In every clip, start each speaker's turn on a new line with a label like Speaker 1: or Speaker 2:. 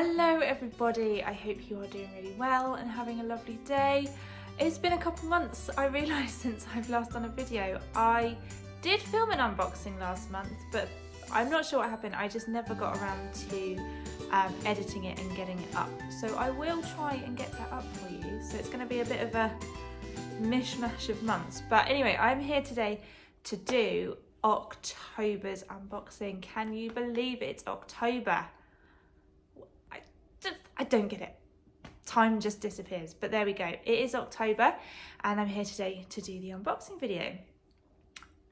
Speaker 1: Hello everybody, I hope you are doing really well and having a lovely day. It's been a couple months, I realised, since I've last done a video. I did film an unboxing last month, but I'm not sure what happened. I just never got around to editing it and getting it up. So I will try and get that up for you. So it's going to be a bit of a mishmash of months. But anyway, I'm here today to do October's unboxing. Can you believe it's October? I don't get it. Time just disappears, but there we go. It is October and I'm here today to do the unboxing video.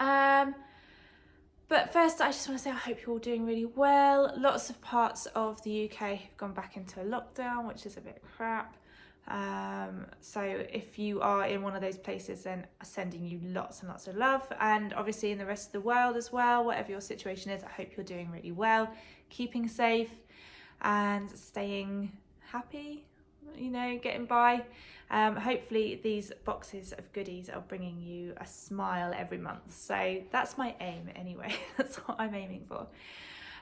Speaker 1: But first I just want to say I hope you're all doing really well. Lots of parts of the UK have gone back into lockdown, which is a bit crap. So if you are in one of those places, then I'm sending you lots and lots of love, and obviously in the rest of the world as well, whatever your situation is, I hope you're doing really well, keeping safe and staying happy, you know, getting by. Hopefully these boxes of goodies are bringing you a smile every month. So that's my aim anyway. That's what I'm aiming for.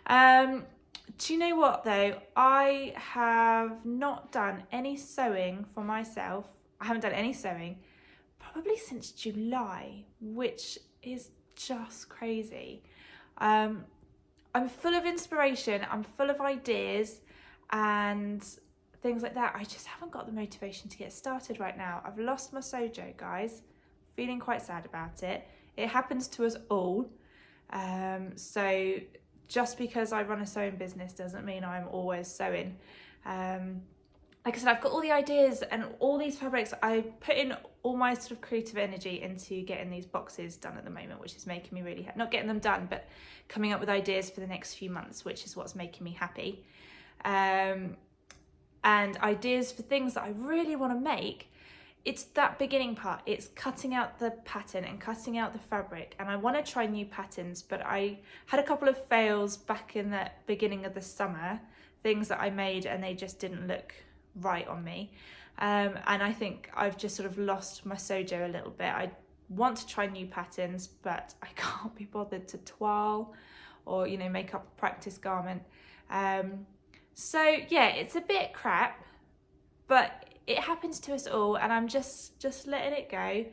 Speaker 1: Do you know what though? I have not done any sewing for myself. I haven't done any sewing probably since July, which is just crazy. I'm full of inspiration, I'm full of ideas and things like that. I just haven't got the motivation to get started right now. I've lost my sojo, guys. Feeling quite sad about it. It happens to us all. So just because I run a sewing business doesn't mean I'm always sewing. Like I said, I've got all the ideas and all these fabrics. I put in all my sort of creative energy into getting these boxes done at the moment, which is making me really, not getting them done, but coming up with ideas for the next few months, which is what's making me happy. And ideas for things that I really want to make. It's that beginning part. It's cutting out the pattern and cutting out the fabric. And I want to try new patterns, but I had a couple of fails back in the beginning of the summer, things that I made and they just didn't look right on me. And I think I've just sort of lost my sojo a little bit. I want to try new patterns, but I can't be bothered to toile or, you know, make up a practice garment. So yeah, it's a bit crap, but it happens to us all, and I'm just letting it go.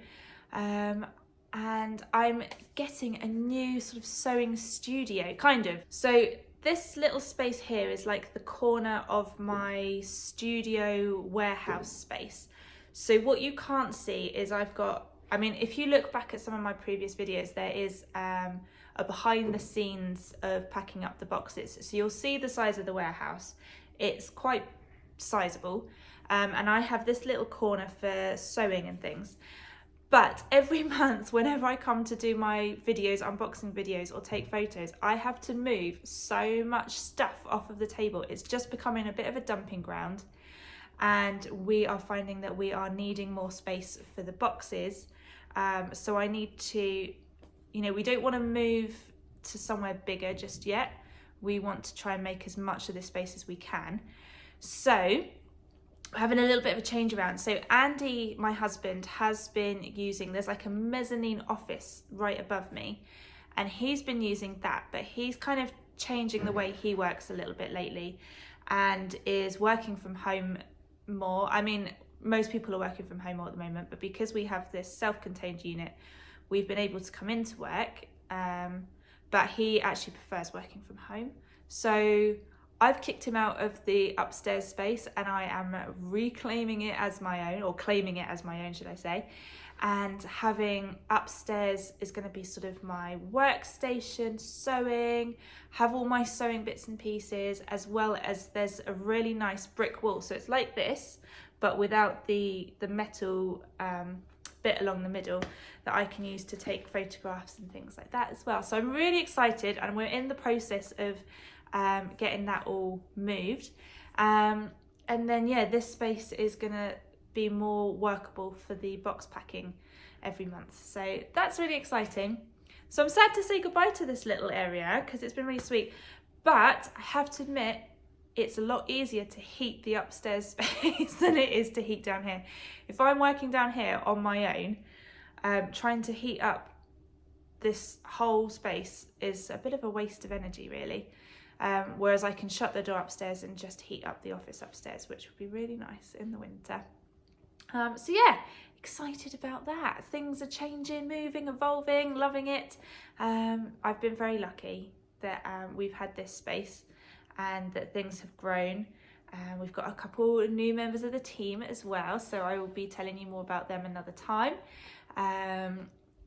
Speaker 1: And I'm getting a new sort of sewing studio, kind of. So this little space here is like the corner of my studio warehouse space. So what you can't see is I've got, I mean, if you look back at some of my previous videos, there is a behind the scenes of packing up the boxes. So you'll see the size of the warehouse. It's quite sizable. And I have this little corner for sewing and things. But every month, whenever I come to do my videos, unboxing videos or take photos, I have to move so much stuff off of the table. It's just becoming a bit of a dumping ground. And we are finding that we are needing more space for the boxes. So I need to, you know, we don't want to move to somewhere bigger just yet. We want to try and make as much of this space as we can. So having a little bit of a change around. So Andy, my husband, has been using, there's like a mezzanine office right above me, and he's been using that, but he's kind of changing the way he works a little bit lately and is working from home more. I mean, most people are working from home more at the moment, but because we have this self-contained unit, we've been able to come into work, but he actually prefers working from home. So I've kicked him out of the upstairs space and I am reclaiming it as my own, or claiming it as my own, should I say. And having upstairs is going to be sort of my workstation, sewing, have all my sewing bits and pieces, as well as there's a really nice brick wall. So it's like this, but without the metal bit along the middle that I can use to take photographs and things like that as well. So I'm really excited, and we're in the process of getting that all moved, and then yeah, this space is gonna be more workable for the box packing every month, so that's really exciting. So I'm sad to say goodbye to this little area because it's been really sweet, but I have to admit it's a lot easier to heat the upstairs space than it is to heat down here. If I'm working down here on my own, trying to heat up this whole space is a bit of a waste of energy, really. whereas I can shut the door upstairs and just heat up the office upstairs, which would be really nice in the winter. So yeah, excited about that. Things are changing, moving, evolving, loving it. I've been very lucky that we've had this space and that things have grown. We've got a couple of new members of the team as well, so I will be telling you more about them another time.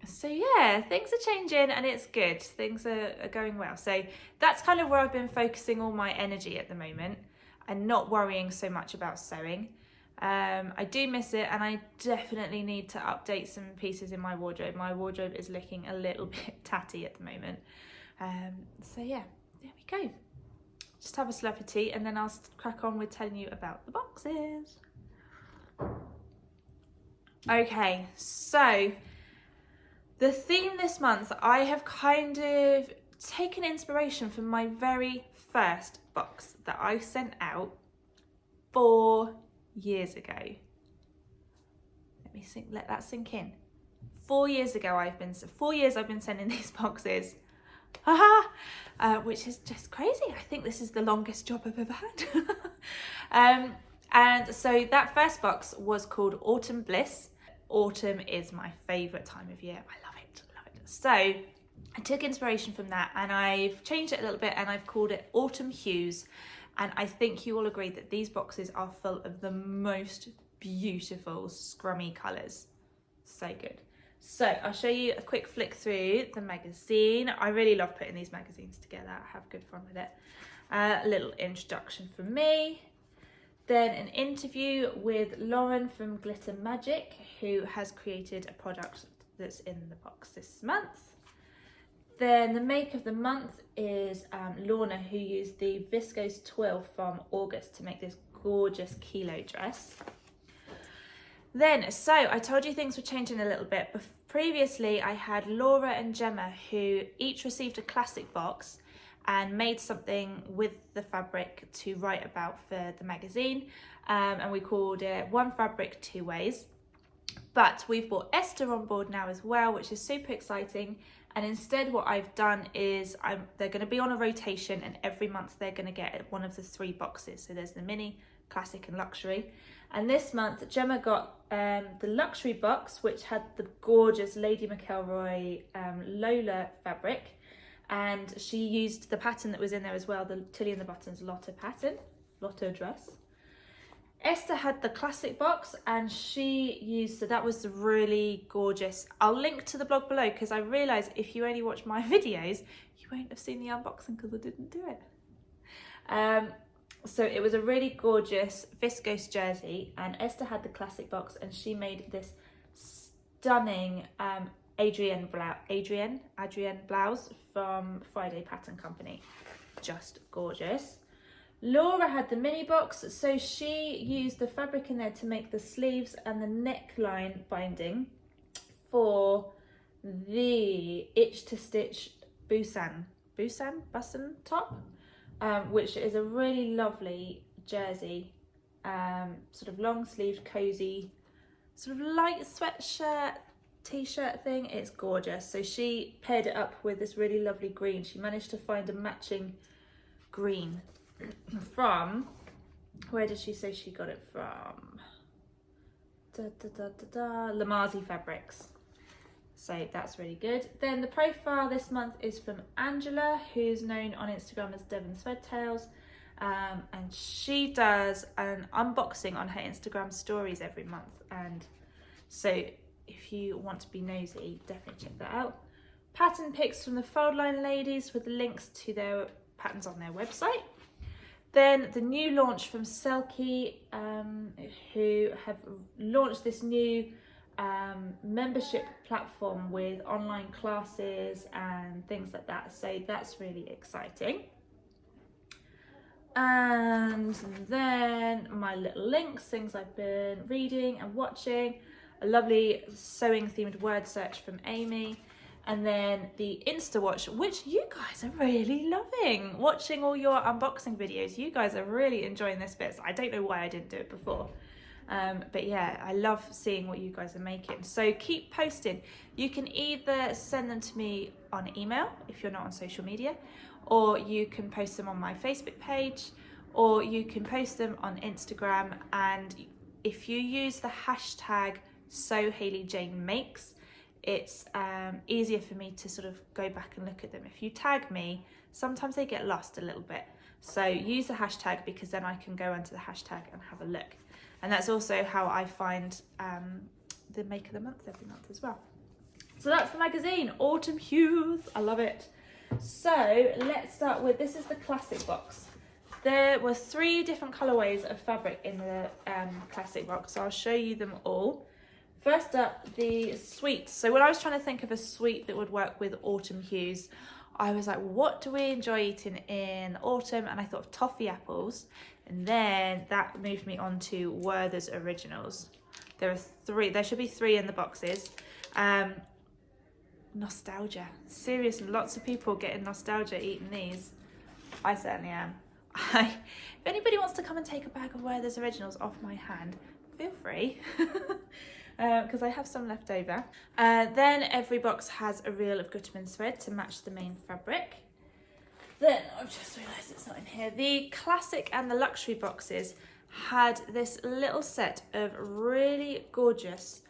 Speaker 1: So yeah, things are changing and it's good. Things are going well. So that's kind of where I've been focusing all my energy at the moment and not worrying so much about sewing. I do miss it, and I definitely need to update some pieces in my wardrobe. My wardrobe is looking a little bit tatty at the moment. So yeah, there we go. Just have a slurp of tea and then I'll crack on with telling you about the boxes. Okay, so the theme this month, I have kind of taken inspiration from my very first box that I sent out 4 years ago. Let that sink in. 4 years ago, 4 years I've been sending these boxes. Which is just crazy. I think this is the longest job I've ever had. And so that first box was called Autumn Bliss. Autumn is my favourite time of year. I love it, love it. So I took inspiration from that and I've changed it a little bit and I've called it Autumn Hues. And I think you all agree that these boxes are full of the most beautiful scrummy colours. So good. So I'll show you a quick flick through the magazine. I really love putting these magazines together. I have good fun with it. A little introduction from me. Then an interview with Lauren from Glitter Magic, who has created a product that's in the box this month. Then the make of the month is Lorna, who used the viscose twill from August to make this gorgeous kilo dress. Then, so I told you things were changing a little bit. Previously, I had Laura and Gemma, who each received a classic box and made something with the fabric to write about for the magazine. And we called it One Fabric, Two Ways. But we've brought Esther on board now as well, which is super exciting. And instead what I've done is they're going to be on a rotation, and every month they're going to get one of the 3 boxes. So there's the mini, classic and luxury. And this month Gemma got the luxury box, which had the gorgeous Lady McElroy Lola fabric, and she used the pattern that was in there as well, the Tilly and the Buttons Lotta pattern, Lotta dress. Esther had the classic box and she used, so that was really gorgeous. I'll link to the blog below because I realised if you only watch my videos, you won't have seen the unboxing because I didn't do it. So it was a really gorgeous viscose jersey, and Esther had the classic box and she made this stunning Adrienne blouse from Friday Pattern Company. Just gorgeous. Laura had the mini box, so she used the fabric in there to make the sleeves and the neckline binding for the Itch to Stitch Busan top, which is a really lovely jersey, sort of long sleeved, cozy, sort of light sweatshirt, t-shirt thing. It's gorgeous. So she paired it up with this really lovely green. She managed to find a matching green from, where did she say she got it from? Lamazi Fabrics. So that's really good. Then the profile this month is from Angela, who's known on Instagram as Devon Threadtails, and she does an unboxing on her Instagram stories every month, and so if you want to be nosy, definitely check that out. Pattern pics from the Fold Line ladies with links to their patterns on their website. Then the new launch from Selkie, who have launched this new membership platform with online classes and things like that. So that's really exciting. And then my little links, things I've been reading and watching. A lovely sewing themed word search from Amy. And then the Insta Watch, which you guys are really loving. Watching all your unboxing videos, you guys are really enjoying this bit. I don't know why I didn't do it before. But yeah, I love seeing what you guys are making. So keep posting. You can either send them to me on email if you're not on social media, or you can post them on my Facebook page, or you can post them on Instagram. And if you use the hashtag #SoHaileyJaneMakes, it's easier for me to sort of go back and look at them. If you tag me, sometimes they get lost a little bit. So use the hashtag, because then I can go onto the hashtag and have a look. And that's also how I find the Make of the Month every month as well. So that's the magazine, Autumn Hues. I love it. So let's start with, this is the classic box. There were 3 different colourways of fabric in the classic box, so I'll show you them all. First up, the sweets. So when I was trying to think of a sweet that would work with autumn hues, I was like, what do we enjoy eating in autumn? And I thought of toffee apples. And then that moved me on to Werther's Originals. There are 3, there should be 3 in the boxes. Nostalgia. Seriously, lots of people getting nostalgia eating these. I certainly am. If anybody wants to come and take a bag of Werther's Originals off my hand, feel free. Because I have some left over. Then every box has a reel of Gutermann thread to match the main fabric. Then I've just realised it's not in here. The classic and the luxury boxes had this little set of really gorgeous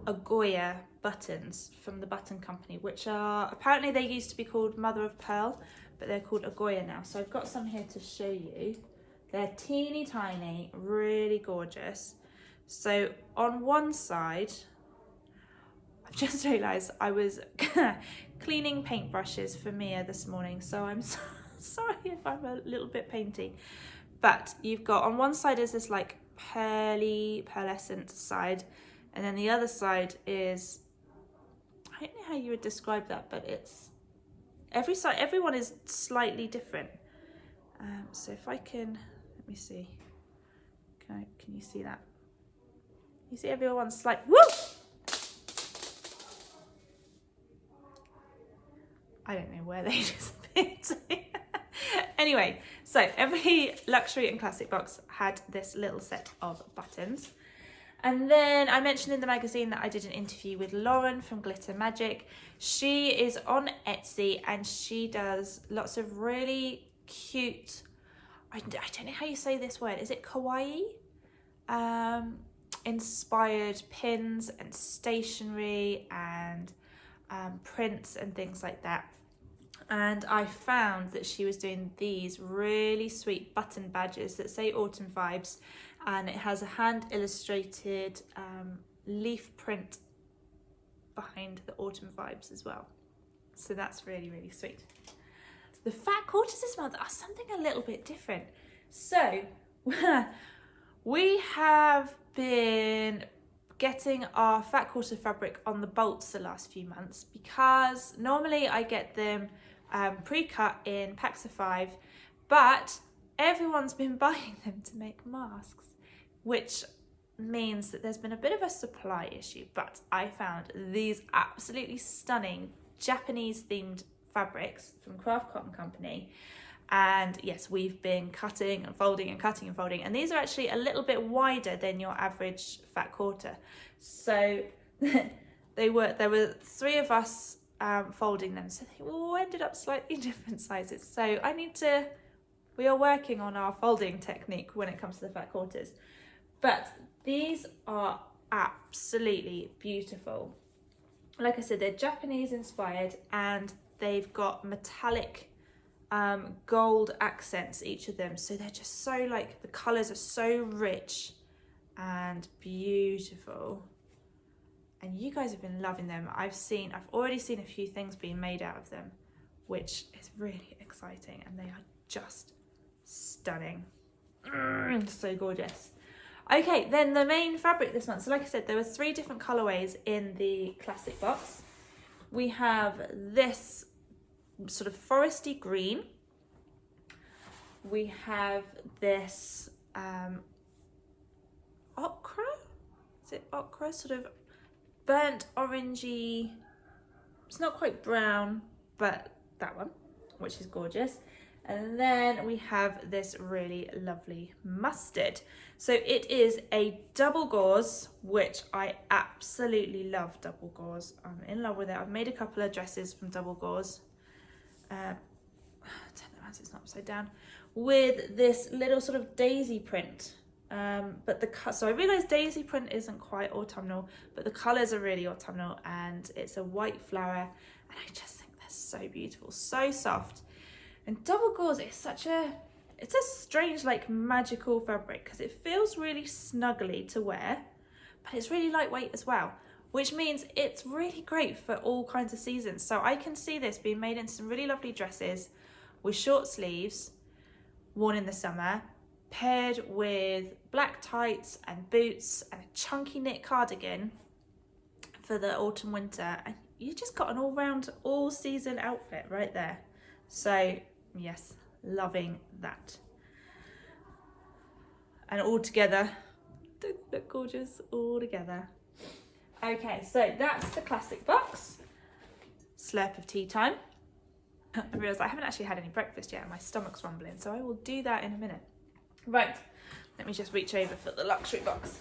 Speaker 1: Agoya buttons from the Button Company, which are, apparently they used to be called Mother of Pearl, but they're called Agoya now. So I've got some here to show you. They're teeny tiny, really gorgeous. So on one side, I've just realised I was cleaning paintbrushes for Mia this morning, so I'm sorry if I'm a little bit painty. But you've got, on one side is this like pearlescent side, and then the other side is, I don't know how you would describe that, but it's, everyone is slightly different. So if I can, let me see, can you see that? You see everyone's like, woo! I don't know where they just fit. Anyway, so every luxury and classic box had this little set of buttons. And then I mentioned in the magazine that I did an interview with Lauren from Glitter Magic. She is on Etsy and she does lots of really cute, I don't know how you say this word, is it kawaii? Inspired pins and stationery and prints and things like that. And I found that she was doing these really sweet button badges that say autumn vibes, and it has a hand illustrated leaf print behind the autumn vibes as well. So that's really, really sweet. The fat quarters this month are something a little bit different. So we have been getting our fat quarter fabric on the bolts the last few months, because normally I get them pre-cut in packs of 5, but everyone's been buying them to make masks, which means that there's been a bit of a supply issue. But I found these absolutely stunning Japanese themed fabrics from Craft Cotton Company, and yes, we've been cutting and folding and cutting and folding, and these are actually a little bit wider than your average fat quarter. So there were 3 of us folding them, so they all ended up slightly different sizes. So we are working on our folding technique when it comes to the fat quarters. But these are absolutely beautiful. Like I said, they're Japanese inspired, and they've got metallic gold accents, each of them. So they're just so, like, the colours are so rich and beautiful. And you guys have been loving them. I've already seen a few things being made out of them, which is really exciting, and they are just stunning. So gorgeous. Okay, then the main fabric this month. So like I said, there were 3 different colorways in the classic box. We have this sort of foresty green. We have this ochre. Is it ochre? Sort of burnt orangey. It's not quite brown, but that one, which is gorgeous. And then we have this really lovely mustard. So it is a double gauze, which I absolutely love double gauze. I'm in love with it. I've made a couple of dresses from double gauze. Turn it around so it's not upside down. With this little sort of daisy print. So I realised daisy print isn't quite autumnal, but the colours are really autumnal, and it's a white flower, and I just think they're so beautiful, so soft. And double gauze is it's a strange, like, magical fabric, because it feels really snuggly to wear, but it's really lightweight as well, which means it's really great for all kinds of seasons. So I can see this being made into some really lovely dresses with short sleeves, worn in the summer, paired with black tights and boots and a chunky knit cardigan for the autumn winter, and you just got an all-round, all-season outfit right there. So yes, loving that. And all together, don't they look gorgeous all together? Okay, so that's the classic box. Slurp of tea time. I realise I haven't actually had any breakfast yet and my stomach's rumbling, so I will do that in a minute. Right, let me just reach over for the luxury box.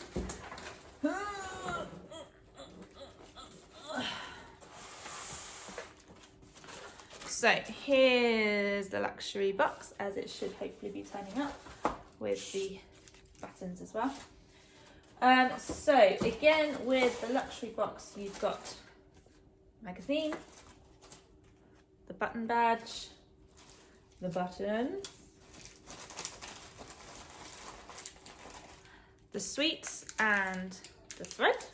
Speaker 1: So here's the luxury box, as it should hopefully be turning up with the buttons as well. So again, with the luxury box, you've got magazine, the button badge, the buttons, the sweets and the thread.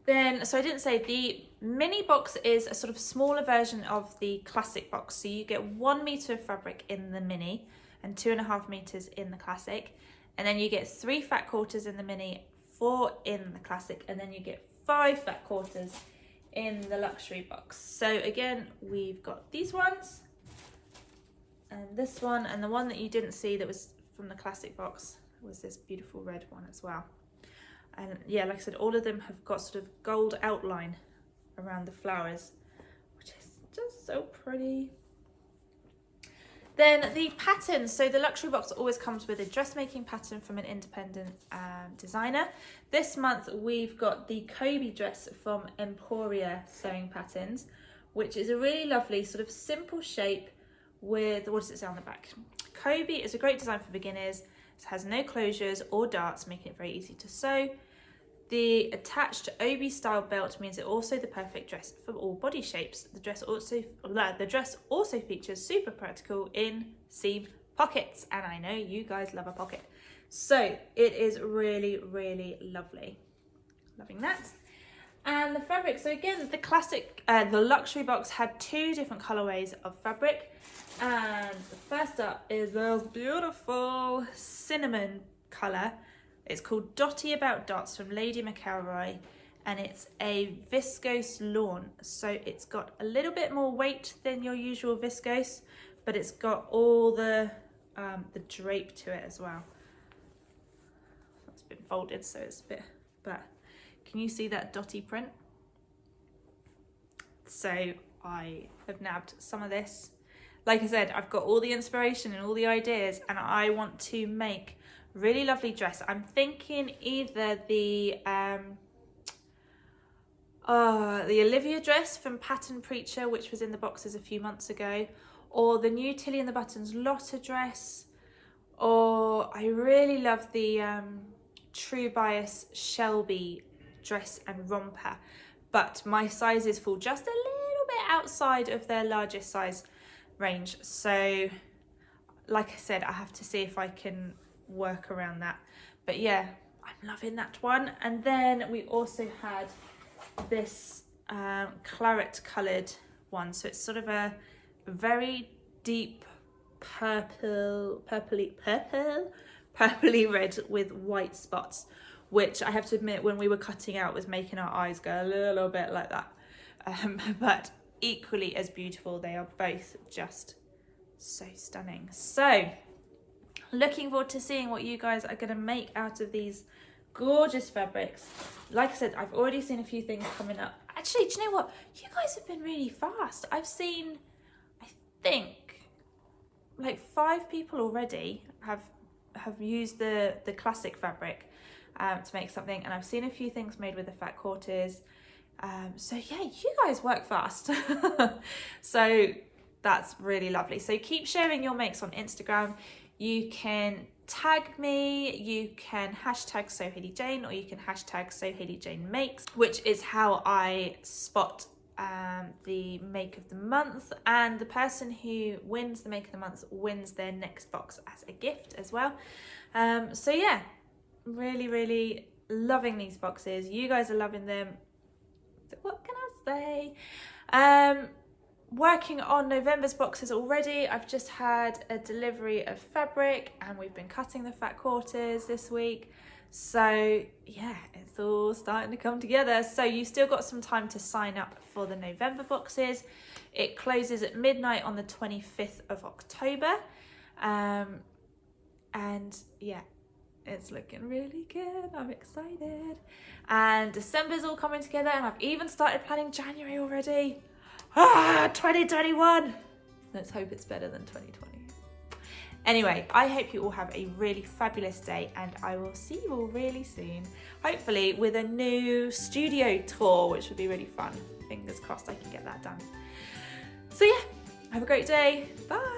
Speaker 1: Then, so I didn't say, the mini box is a sort of smaller version of the classic box. So you get 1 meter of fabric in the mini and 2.5 meters in the classic. And then you get 3 fat quarters in the mini, 4 in the classic, and then you get 5 fat quarters in the luxury box. So again, we've got these ones and this one, and the one that you didn't see that was from the classic box was this beautiful red one as well. And yeah, like I said, all of them have got sort of gold outline around the flowers, which is just so pretty. Then the patterns. So the luxury box always comes with a dressmaking pattern from an independent designer. This month we've got the Kobe dress from Emporia Sewing Patterns, which is a really lovely sort of simple shape with, what does it say on the back? Kobe is a great design for beginners. It has no closures or darts, making it very easy to sew. The attached obi style belt means it also the perfect dress for all body shapes. The dress also features super practical inseam pockets, and I know you guys love a pocket. So it is really, really lovely. Loving that. And the fabric, so again, the classic, the luxury box had 2 different colorways of fabric. And the first up is this beautiful cinnamon color. It's called Dotty About Dots from Lady McElroy, and it's a viscose lawn. So it's got a little bit more weight than your usual viscose, but it's got all the drape to it as well. It's been folded, so it's a bit, but can you see that dotty print? So I have nabbed some of this. Like I said, I've got all the inspiration and all the ideas, and I want to make really lovely dress. I'm thinking either the Olivia dress from Pattern Preacher, which was in the boxes a few months ago, or the new Tilly and the Buttons Lotta dress, or I really love the True Bias Shelby dress and romper, but my sizes fall just a little bit outside of their largest size range. So like I said, I have to see if I can work around that. But yeah, I'm loving that one. And then we also had this claret coloured one. So it's sort of a very deep purpley red with white spots, which I have to admit, when we were cutting out, was making our eyes go a little bit like that. But equally as beautiful. They are both just so stunning. So looking forward to seeing what you guys are going to make out of these gorgeous fabrics. Like I said, I've already seen a few things coming up. Actually, do you know what? You guys have been really fast. I've seen, I think, 5 people already have used the classic fabric to make something, and I've seen a few things made with the fat quarters. So yeah, you guys work fast. So that's really lovely. So keep sharing your makes on Instagram. You can tag me, you can hashtag So Hayley Jane, or you can hashtag So Hayley Jane Makes, which is how I spot the make of the month, and the person who wins the make of the month wins their next box as a gift as well. So yeah, really loving these boxes. You guys are loving them. What can I say? Working on November's boxes already. I've just had a delivery of fabric and we've been cutting the fat quarters this week. So yeah, it's all starting to come together. So you still got some time to sign up for the November boxes. It closes at midnight on the 25th of October. And yeah, it's looking really good. I'm excited. And December's all coming together, and I've even started planning January already. 2021. Let's hope it's better than 2020. Anyway, I hope you all have a really fabulous day, and I will see you all really soon. Hopefully with a new studio tour, which would be really fun. Fingers crossed I can get that done. So yeah, have a great day. Bye.